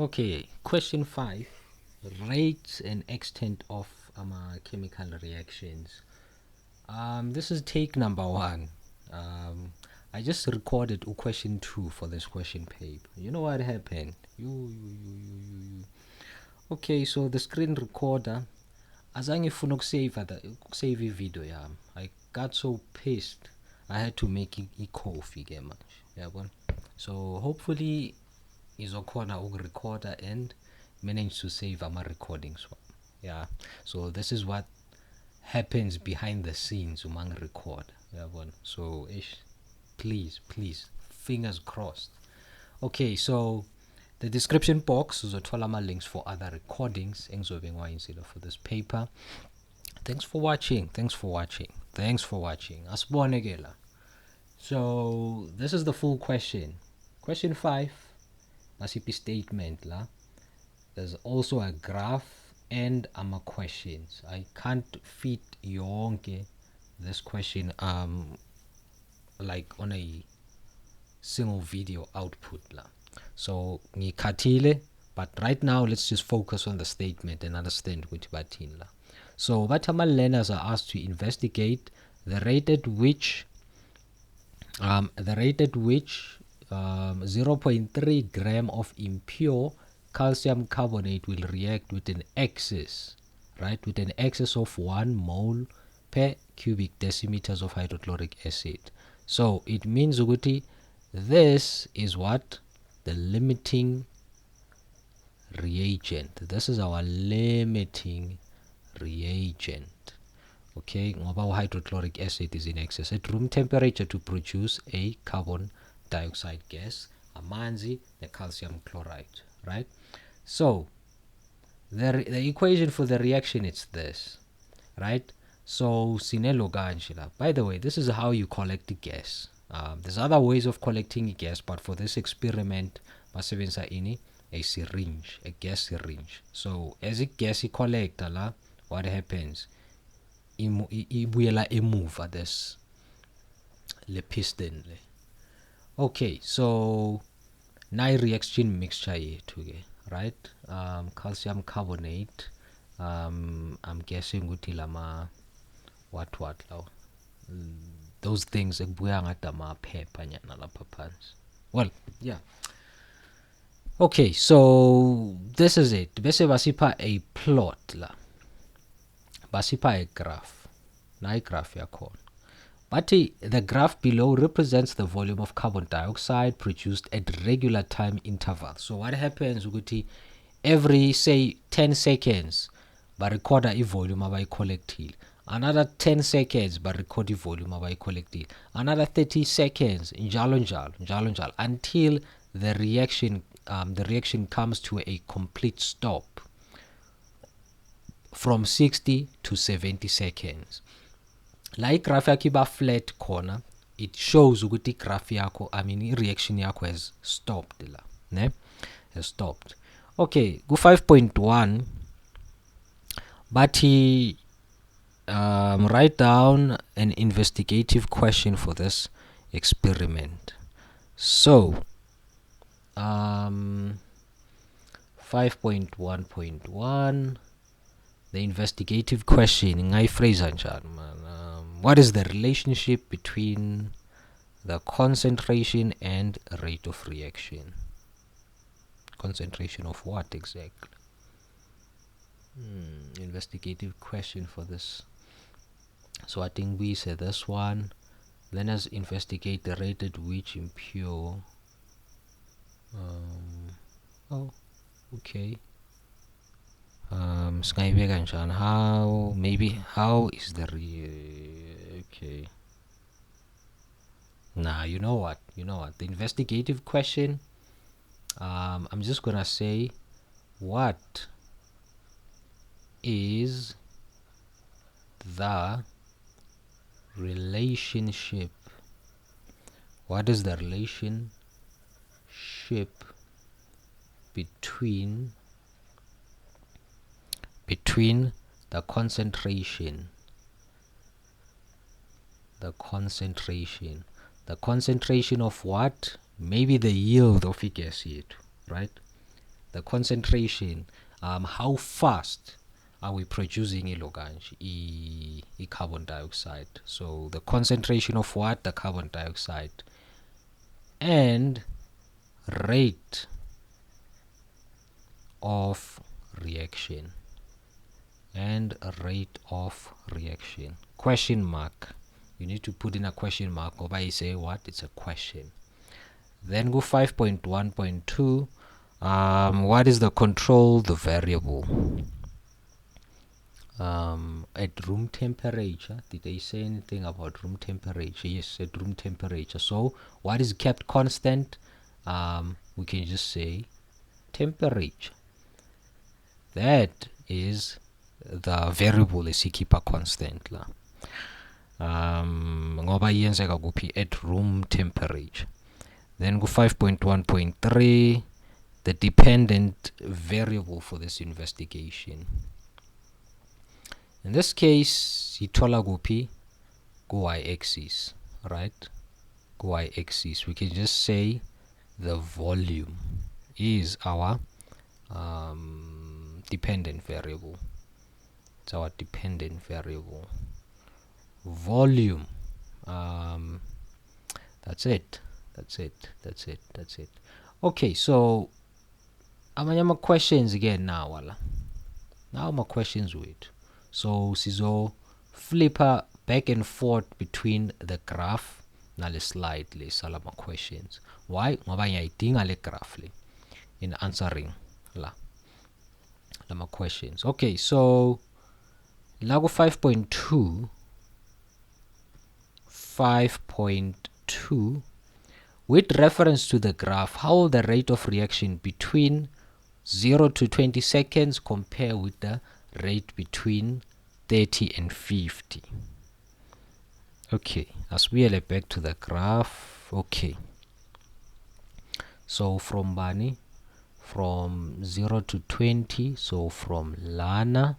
Okay, question 5. Rates and extent of chemical reactions. This is take number 1. I just recorded question 2 for this question paper. You know what happened? Okay, so the screen recorder azange ifuna ukusave ivideo yami. I got so pissed I had to make i-coffee ke manje. Yabona? So hopefully izokhona ukurecorda and manage to save ama recordings. Yeah. So this is what happens behind the scenes umang record. Yabona? So please fingers crossed. Okay, so the description box uzothola ama links for other recordings engizobe ngiwayenzile for this paper. Thanks for watching. Asibone ke la. So this is the full question. Question 5. Masiphi statement la. There's also a graph and ama questions. I can't fit yonke this question like on a single video output la. So ngikhathile, but right now let's just focus on the statement and understand which batin la. So batama learners are asked to investigate the rate at which 0.3 gram of impure calcium carbonate will react with an excess, right? With an excess of 1 mole per cubic decimeters of hydrochloric acid. So it means ukuthi this is what the limiting reagent. This is our limiting reagent. Okay, ngoba hydrochloric acid is in excess at room temperature to produce a carbon dioxide gas, amanzi, the calcium chloride, right? So the equation for the reaction is this, right? So sinelo ganjila. By the way, this is how you collect the gas. There's other ways of collecting gas, but for this experiment, basebenzisa ini a syringe, a gas syringe. So as a gas collector la, what happens? Ibuyela emuva this le piston le. Okay, so now reaction mixture yethu ke, right? Calcium carbonate. I'm guessing ukuthi lama what law. Those things ekubuya ngathi amaphepha nyana lapha phansi. Well, yeah. Okay, so this is it. Bese basipha a plot la. Basipha a graph. Na graph yakhona. But the graph below represents the volume of carbon dioxide produced at regular time intervals. So what happens ukuthi every say 10 seconds barecorda i-volume abayicollectile. Another 10 seconds barecord i-volume abayicollectile. Another 30 seconds njalo until the reaction comes to a complete stop from 60 to 70 seconds. Like graph yakho iba flat corner, it shows ukuthi graph yakho, reaction yakho has stopped la, ne? Has stopped. Okay, go 5.1. But he write down an investigative question for this experiment. So 5.1.1, the investigative question, what is the relationship between the concentration and rate of reaction? Concentration of what exactly? Investigative question for this. So I think we said this one. Then let's investigate the rate at which impure. Okay. How is the okay. Nah, you know what? The investigative question. I'm just gonna say, what is the relationship? What is the relationship between the concentration of what? Maybe the yield of a gas, right? the concentration, how fast are we producing carbon dioxide. So the concentration of what? The carbon dioxide, and rate of reaction, question mark. You need to put in a question mark, or by say what? It's a question. Then go 5.1.2. What is the control, the variable? At room temperature, did they say anything about room temperature? Yes, at room temperature. So what is kept constant? We can just say temperature. That is the variable esikhipha constant la. Ngoba yenzeka kuphi? At room temperature. Then go 5.1.3, the dependent variable for this investigation. In this case, ithola kuphi? Go y-axis, right? Go y-axis. We can just say the volume is our dependent variable. It's our dependent variable. Volume. That's it. Okay, so amanye questions again now. Now my questions with. So sizo flipper back and forth between the graph nale slide le salama questions. Why? Ngoba ngiyayidinga le graph le in answering la lama questions. Okay, so lago 5.2 with reference to the graph, how will the rate of reaction between 0 to 20 seconds compare with the rate between 30 and 50? Okay, as we are back to the graph. Okay, so from 0 to 20, so from Lana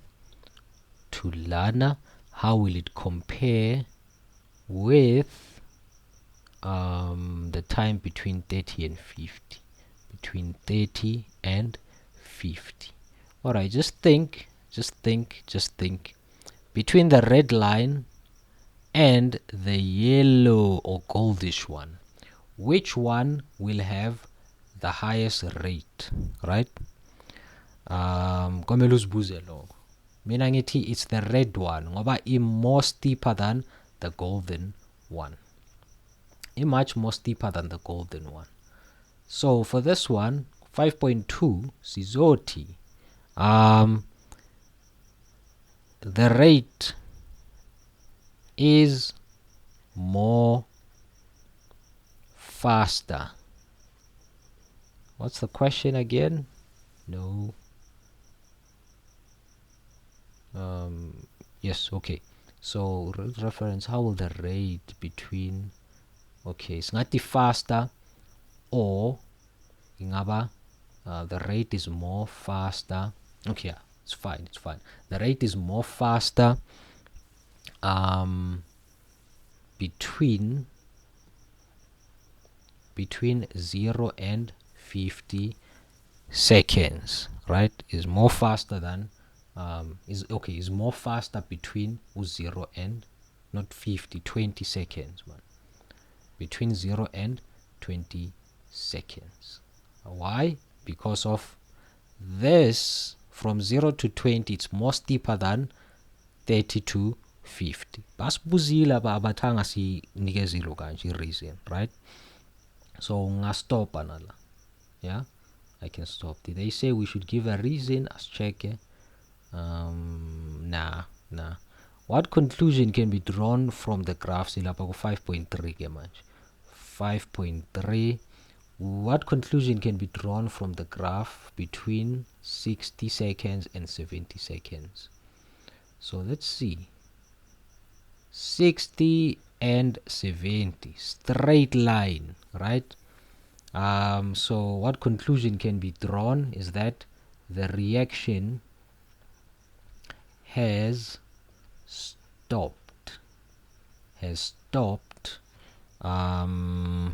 to Lana, how will it compare with the time between 30 and 50? Between 30 and 50. All right, just think. Between the red line and the yellow or goldish one, which one will have the highest rate, right? Komele uzibuze lo. Mina ngithi it's the red one ngoba is more steeper than the golden one. Is much more steeper than the golden one. So for this one, 5.2 sizoti, the rate is more faster. What's the question again? No. Yes, okay. So reference, how will the rate between, okay, it's not the faster, or ingaba the rate is more faster. Okay, yeah, it's fine. The rate is more faster between 0 and 50 seconds, right? Is more faster than is more faster between 0 and not 50, 20 seconds, man. Between 0 and 20 seconds. Why? Because of this, from 0 to 20, it's more steeper than 30 to 50. Basibuzile abathanga sinikezilo kanje reason, right? So ngastop anala. Yeah, I can stop. Did they say we should give a reason? As check. Nah. What conclusion can be drawn from the graph? Silapako 5.3 kemanj. 5.3. What conclusion can be drawn from the graph between 60 seconds and 70 seconds? So let's see. 60 and 70, straight line, right? So what conclusion can be drawn is that the reaction has stopped.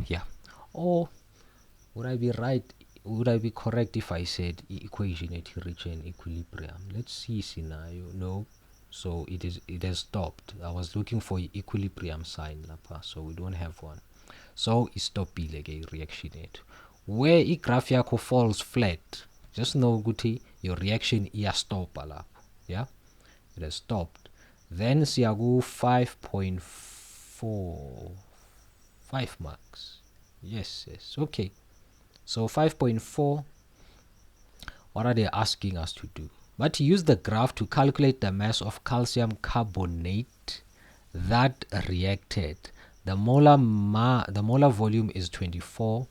Yeah. Or would I be right would I be correct if I said equation at reach an equilibrium? Let's see scenario. No, so it has stopped. I was looking for equilibrium sign lapha, so we don't have one. So istopile ke reaction yethu. Where graph yakho falls flat, just know ukuthi your reaction iyastopa lapho. Yeah, it has stopped. Then siyaku 5.4, 5 marks. Yes, okay. So 5.4, what are they asking us to do? But use the graph to calculate the mass of calcium carbonate that reacted. The molar volume is 24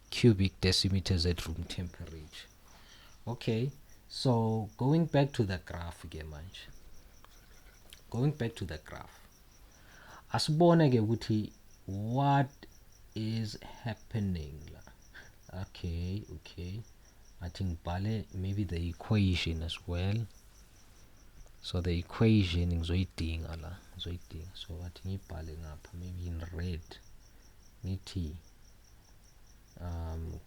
cubic decimeters at room temperature. Okay, so going back to the graph again, manje. Going back to the graph. Asibone ke ukuthi what is happening. Okay. I think maybe the equation as well. So the equation ngizoyidinga la, so I think ngibhale ngapha maybe in red. Ngithi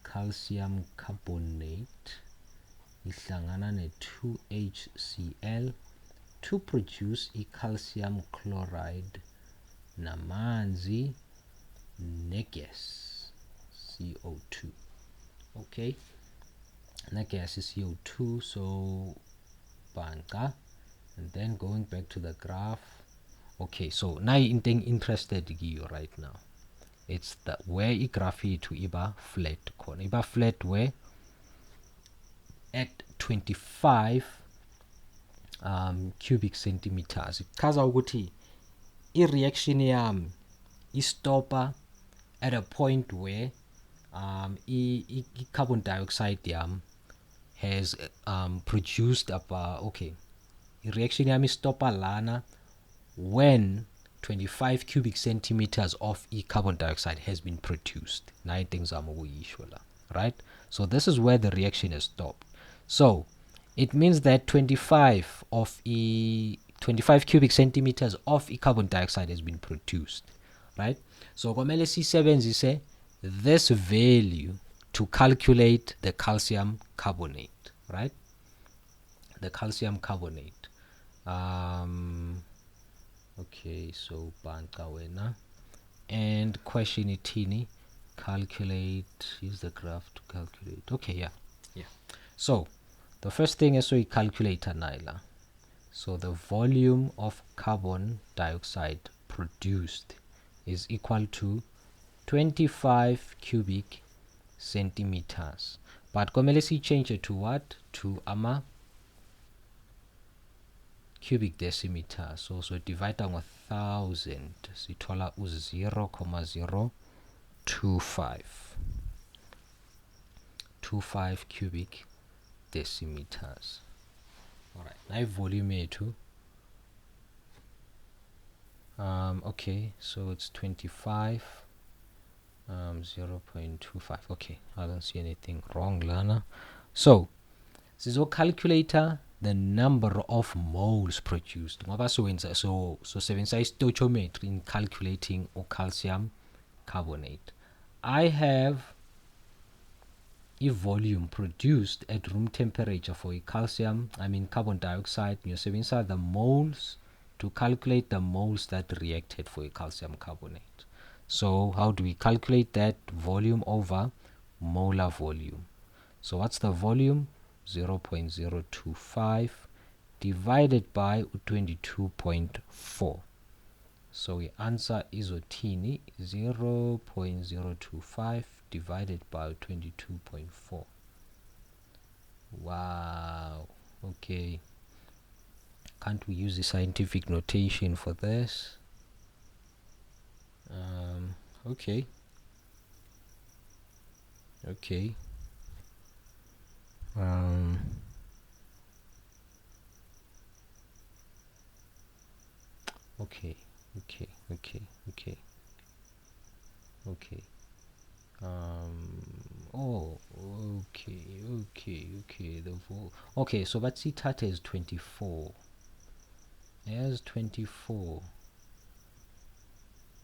calcium carbonate ihlangana ne-2HCl to produce calcium chloride namanzi negas CO2. Okay, gas is CO2, so banka, and then going back to the graph. Okay, so now I'm interested in you right now. It's the where I graph to iba flat corner. Iba flat where at 25 cubic centimeters. Kaza ukuthi I reaction yam istopa at a point where carbon dioxide yam has produced about, okay, reaction yam istopa lana when 25 cubic centimeters of carbon dioxide has been produced. Nine things are right? So this is where the reaction has stopped. So it means that 25 cubic centimeters of carbon dioxide has been produced, right? So kumele sisebenzise this value to calculate the calcium carbonate, right? The calcium carbonate. Okay, so banka wena, and question itini, calculate, use the graph to calculate. Okay, yeah. So the first thing is we calculate naila. So the volume of carbon dioxide produced is equal to 25 cubic centimeters. But kumele si change it to what? To ama cubic decimeter. So divide on 1,000. Sithola 0.025 cubic decimeters. Alright, now volume A2. Okay, so it's 25 0.25. Okay, I don't see anything wrong, Lana. So sizo calculator the number of moles produced. So sebenzisa stoichiometry in calculating calcium carbonate. I have a volume produced at room temperature for carbon dioxide. You sebenzisa the moles to calculate the moles that reacted for a calcium carbonate. So how do we calculate that? Volume over molar volume. So what's the volume? 0.025 divided by 22.4. So the answer is 0.025 divided by 22.4. Wow. Okay. Can't we use the scientific notation for this? Okay. Okay. Okay. Oh, okay. Okay, so but Tata is 24. As 24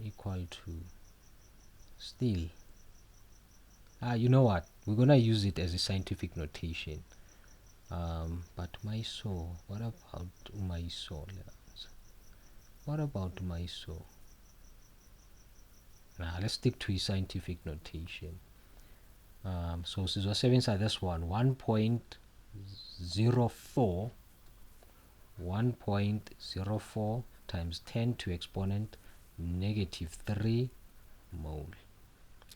equal to still. You know what? we're gonna use it as a scientific notation. But MISO, what about MISO? What about MISO? Now let's stick to a scientific notation. So sizosebenzisa this one, 1.04 times 10 to exponent -3 mole.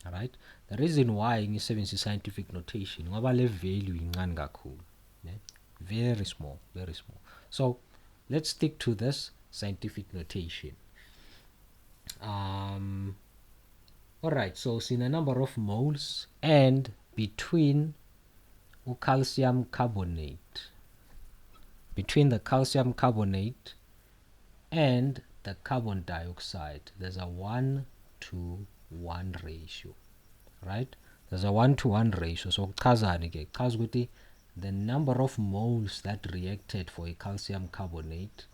Alright, the reason why ngisebenzisa scientific notation ngoba le value incane kakhulu, very small. So let's stick to this scientific notation. Alright, so in a number of moles and between calcium carbonate, between the calcium carbonate and the carbon dioxide, there's a 1:1 ratio, right? There's a 1:1 ratio. So the number of moles that reacted for a calcium carbonate,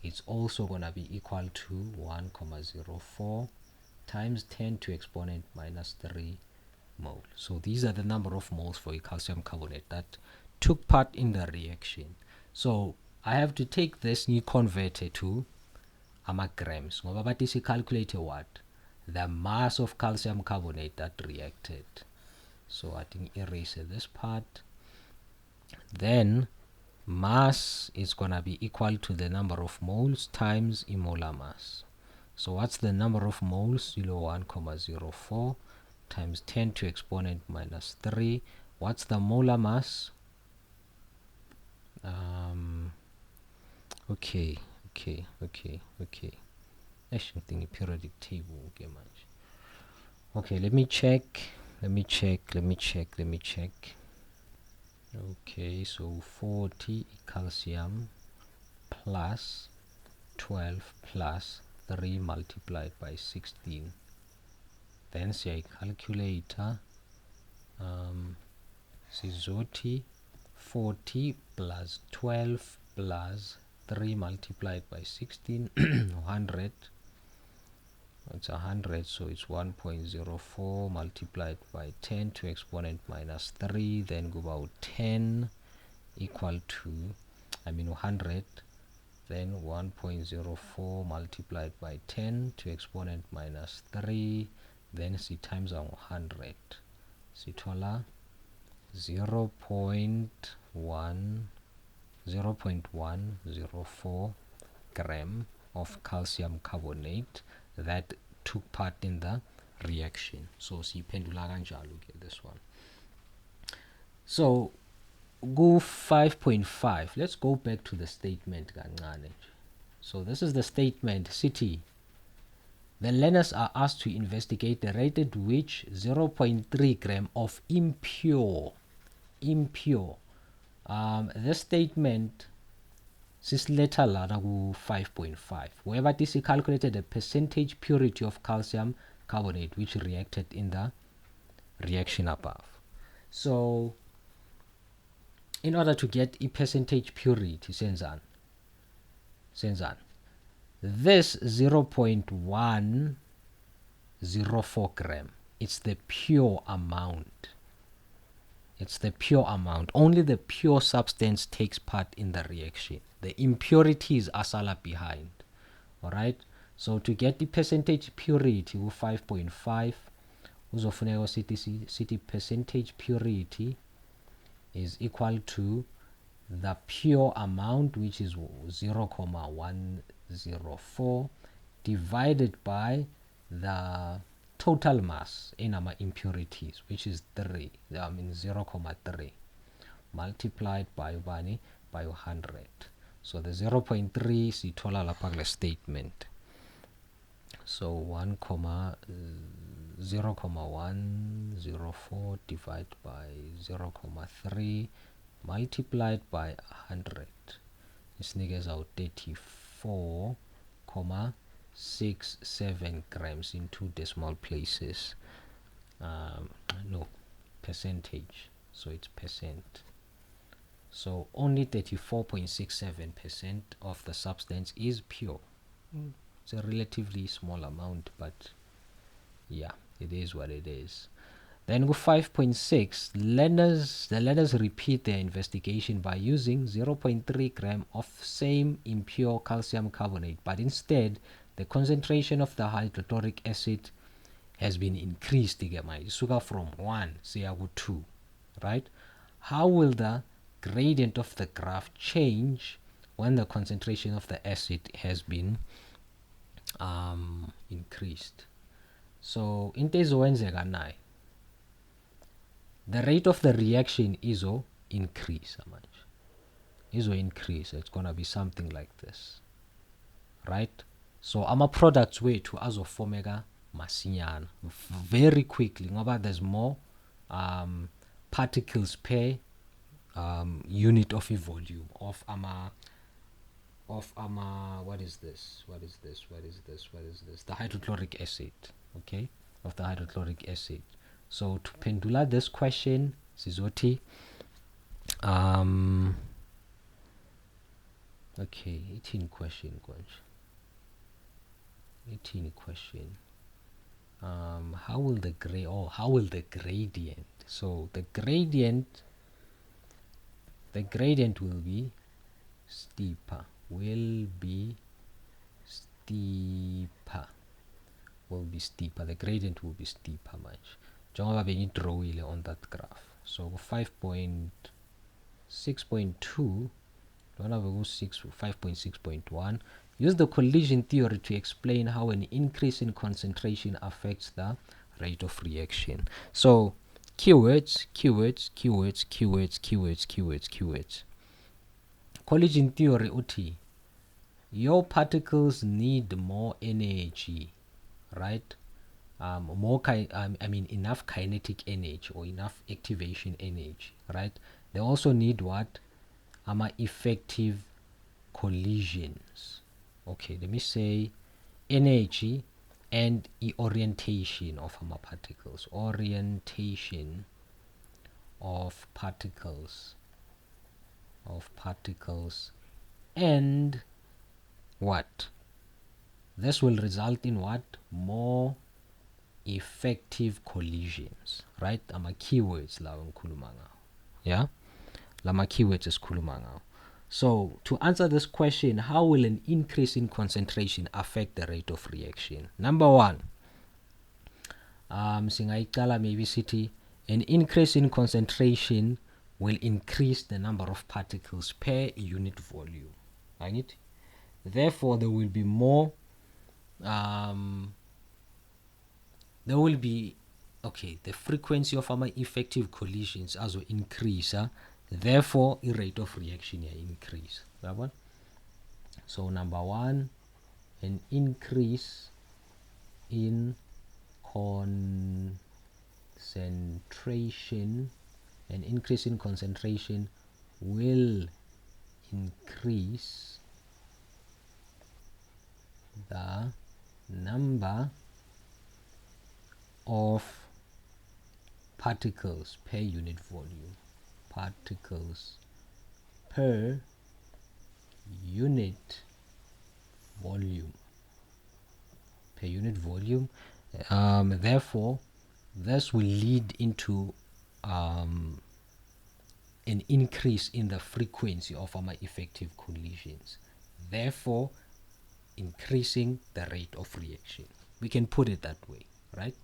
it's also going to be equal to 1,04 times 10 to exponent -3 mole. So these are the number of moles for a calcium carbonate that took part in the reaction. So I have to take this and convert it to grams. Ngoba bathi calculate what? The mass of calcium carbonate that reacted. So I think erase this part. Then mass is gonna be equal to the number of moles times molar mass. So what's the number of moles? 1,04 times 10 to exponent -3. What's the molar mass? Okay. Actually, think a periodic table. Okay, let me check. Okay, so 40 calcium plus 12 plus 3 multiplied by 16. Then say I calculator. Sizoti 40 plus 12 plus 3 multiplied by 16, 100. It's 100, so it's 1.04 multiplied by 10 to exponent -3. Then go about 10 equal to 100. Then 1.04 multiplied by 10 to exponent -3. Then see times 100. Sithola 0.104 gram of calcium carbonate that took part in the reaction. So siyiphendula kanjalo ke this one. So go 5.5. Let's go back to the statement kancane. So this is the statement. City. The learners are asked to investigate the rate at which 0.3 gram of impure. This statement sisiletha lana ku 5.5, wherever this is calculated the percentage purity of calcium carbonate which reacted in the reaction above. So in order to get a percentage purity, senzan, this 0.104 gram, it's the pure amount. Only the pure substance takes part in the reaction. The impurities are sala behind. Alright, so to get the percentage purity, 5.5, uzofuneka sithi percentage purity is equal to the pure amount, which is 0.104, divided by the total mass in our impurities, which is 0.3, multiplied by 100. So the 0.3 sithola lapha kule statement. So 0.104 divided by 0.3 multiplied by 100 isinikeza 34.67 grams in 2 decimal places. No, percentage, so it's percent. So only 34.67% of the substance is pure. It's a relatively small amount, but yeah, it is what it is. Then go 5.6, the learners repeat their investigation by using 0.3 gram of same impure calcium carbonate, but instead the concentration of the hydrochloric acid has been increased isuka from 1 siya ku 2, right? How will the gradient of the graph change when the concentration of the acid has been increased? So into ezokwenzeka nayo, the rate of the reaction increase. It's gonna be something like this, right? So ama-products wethu azofomeka masinyana very quickly ngoba there's more particles per unit of volume of what is this, the hydrochloric acid, okay, of the hydrochloric acid. So to pendula this question sizoti okay, 18 question how will the gradient, so the gradient will be steeper, the gradient will be steeper much njengoba bengidrawile on that graph. So 5.6.2 5.6.1, use the collision theory to explain how an increase in concentration affects the rate of reaction. So keywords. Collision theory uthi your particles need more energy, right? Enough kinetic energy or enough activation energy, right? They also need what? Effective collisions. Okay, let me say energy and orientation of particles. Orientation of particles. And what? This will result in what? More effective collisions, right? Keywords lawo ngikhuluma ngawo. Yeah? Lama keywords esikhuluma ngawo. So to answer this question, how will an increase in concentration affect the rate of reaction? Number one, singayicala maybe sithi an increase in concentration will increase the number of particles per unit volume. Right? Therefore, there will be more. The frequency of effective collisions also increase. Therefore, the rate of reaction increase. So number one, an increase in concentration. An increase in concentration will increase the number of particles per unit volume. Particles per unit volume. Therefore, this will lead into an increase in the frequency of effective collisions, therefore increasing the rate of reaction. We can put it that way, right?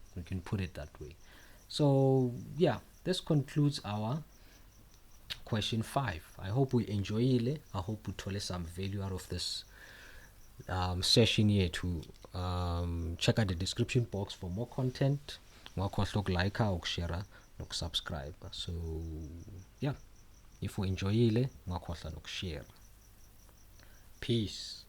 So yeah, this concludes our question 5. I hope we enjoy it. I hope we told some value out of this session here. To check out the description box for more content. Like or share or subscribe. So yeah, if we enjoy it, share. Peace.